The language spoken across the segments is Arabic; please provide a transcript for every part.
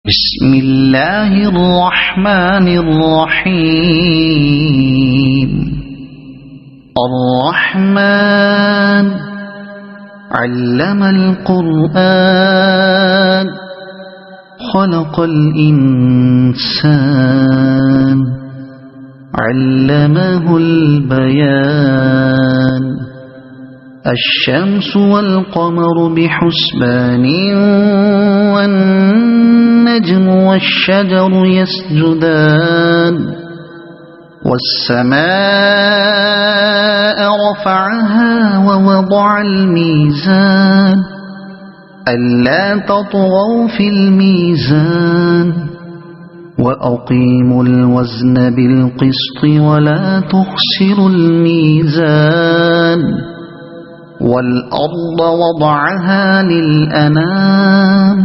بسم الله الرحمن الرحيم. الرحمن علم القرآن خلق الإنسان علمه البيان. الشمس والقمر بحسبان والنجم والشجر يسجدان. والسماء رفعها ووضع الميزان ألا تطغوا في الميزان وأقيموا الوزن بالقسط ولا تخسروا الميزان. والأرض وضعها للأنام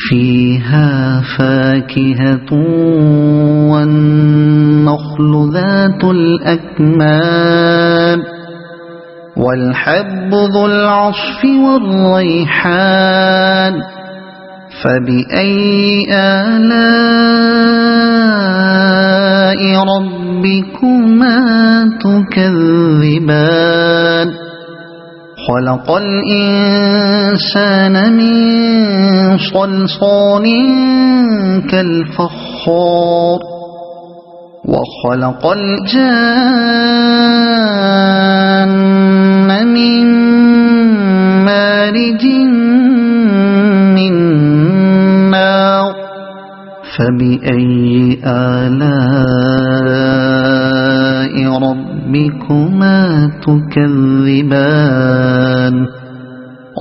فيها فاكهة والنخل ذات الأكمام والحب ذو العصف والريحان. فبأي آلاء ربكما تكذبان. خلق الإنسان من صلصال كالفخار وخلق الجان من مارج من نار. فبأي آلاء ربكما تكذبان.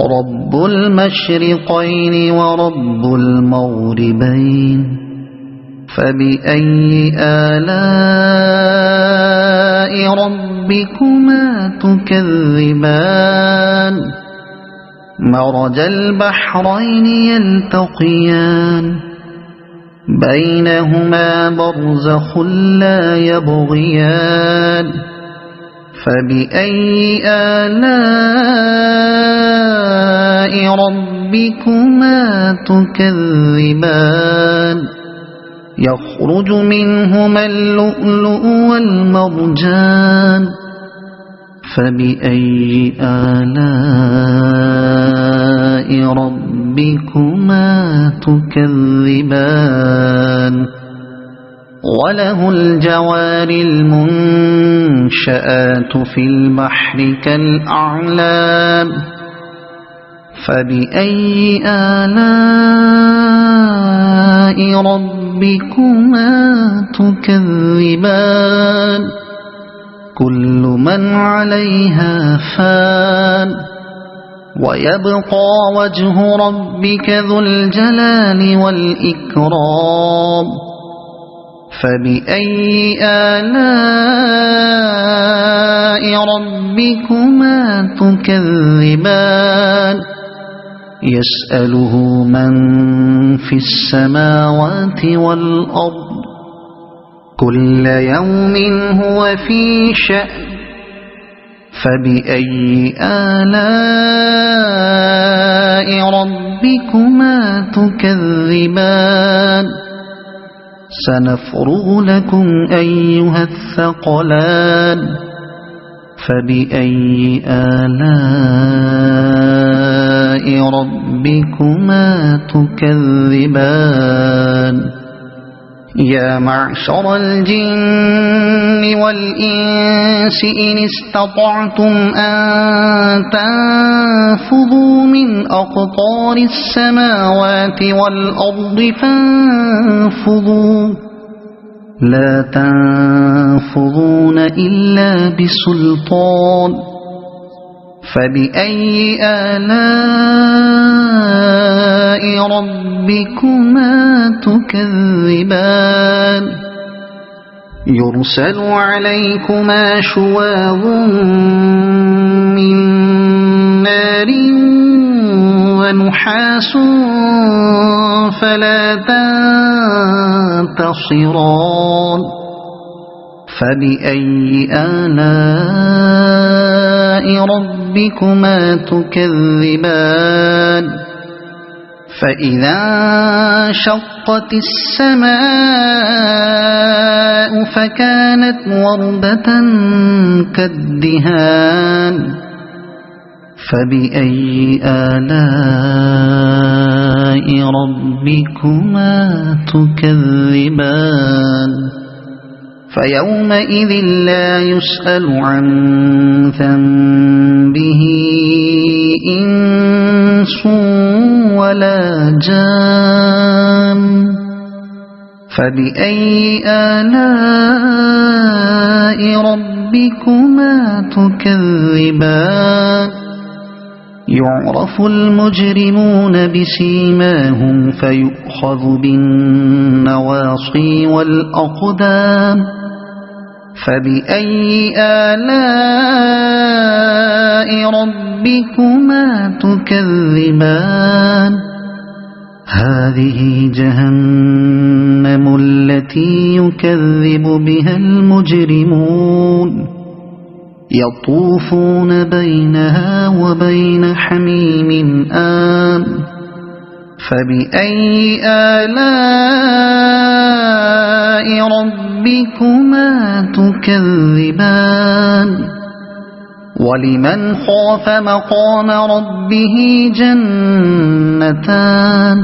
رب المشرقين ورب المغربين. فبأي آلاء ربكما تكذبان. مرج البحرين يلتقيان بينهما برزخ لا يبغيان. فبأي آلاء ربكما تكذبان. يخرج منهما اللؤلؤ والمرجان. فبأي آلاء ربكما تكذبان. وله الجوار المنشآت في البحر كالأعلام. فبأي آلاء ربكما تكذبان. كل من عليها فان ويبقى وجه ربك ذو الجلال والإكرام. فبأي آلاء ربكما تكذبان. يسأله من في السماوات والأرض كل يوم هو في شأن. فبأي آلاء ربكما تكذبان. سنفرغ لكم أيها الثقلان. فبأي آلاء ربكما تكذبان. يا معشر الجن والإنس إن استطعتم أن تنفذوا من أقطار السماوات والأرض فانفذوا لا تنفذون إلا بسلطان. فبأي آلاء ربكما تكذبان. يرسل عليكما شواظ من نار ونحاس فلا تنتصران. فبأي آلاء ربكما تكذبان فإذا انشقت السماء فكانت وردة كالدهان فبأي آلاء ربكما تكذبان فيومئذ لا يسأل عن ذنبه إنس ولا جان فبأي آلاء ربكما تكذبان يعرف المجرمون بسيماهم فيؤخذ بالنواصي والأقدام فبأي آلاء ربكما تكذبان هذه جهنم التي يكذب بها المجرمون يطوفون بينها وبين حميم آن فبأي آلاء ربكما تكذبان ولمن خاف مقام ربه جنتان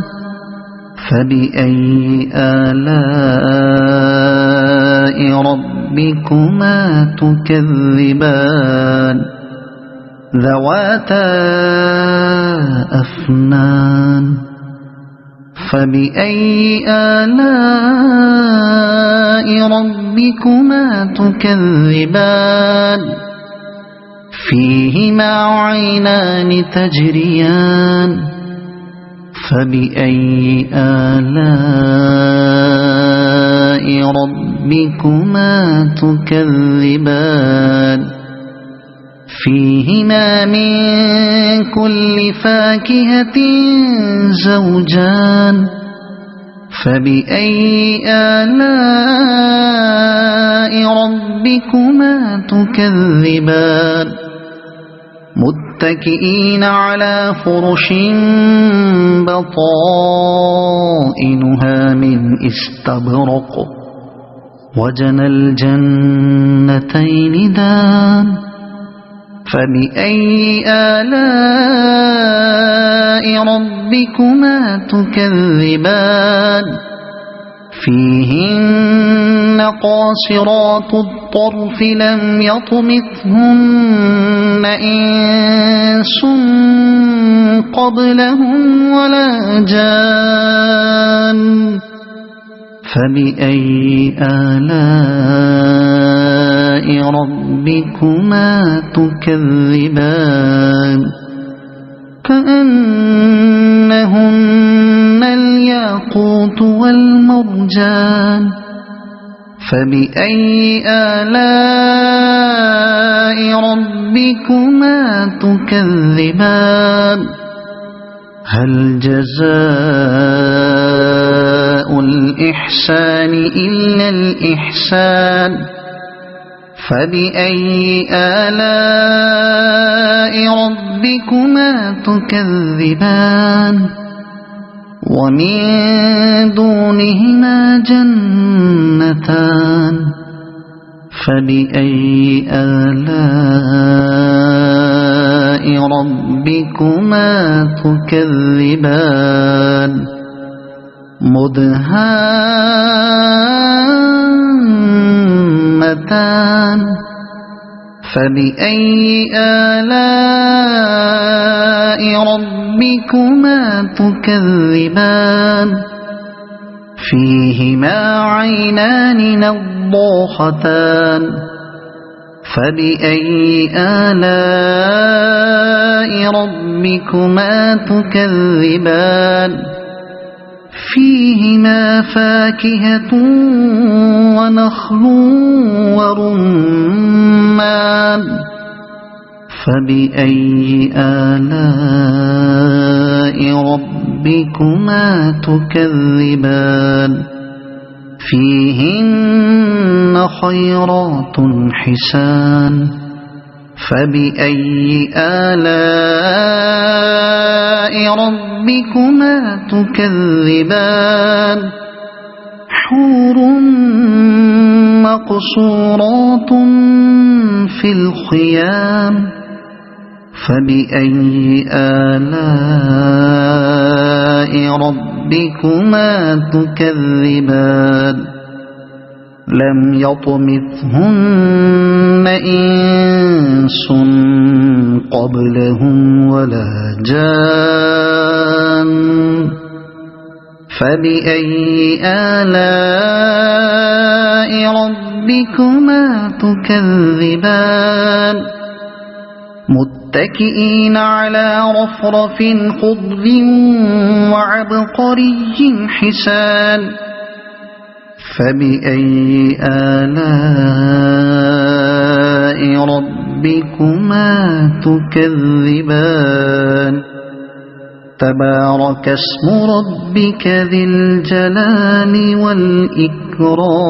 فبأي آلاء ربكما تكذبان ذواتا أفنان فبأي آلاء ربكما تكذبان فيهما عينان تجريان فبأي آلاء ربكما تكذبان فيهما من كل فاكهة زوجان فبأي آلاء ربكما تكذبان متكئين على فرش بطائنها من استبرق وجنى الجنتين دان فبأي آلاء ربكما تكذبان فيهن قاصرات الطرف لم يطمثهن إنس قبلهم ولا جان فبأي آلاء ربكما تكذبان كأنهن الياقوت والمرجان فبأي آلاء ربكما تكذبان هل جزاء الإحسان إلا الإحسان فبأي آلاء ربكما تكذبان ومن دونهما جنتان فبأي آلاء ربكما تكذبان مدهامتان فبأي آلاء ربكما تكذبان فيهما عينان نضاختان فبأي آلاء ربكما تكذبان فيهما فاكهة ونخل ورمان فبأي آلاء ربكما تكذبان فيهن خيرات حسان فبأي آلاء ربكما تكذبان حور مقصورات في الخيام فبأي آلاء ربكما تكذبان لم يطمثهن إنس قبلهم ولا جان فبأي آلاء ربكما تكذبان متكئين على رفرف خضر وعبقري حسان فبأي آلاء ربكما تكذبان تبارك اسم ربك ذي الجلال والإكرام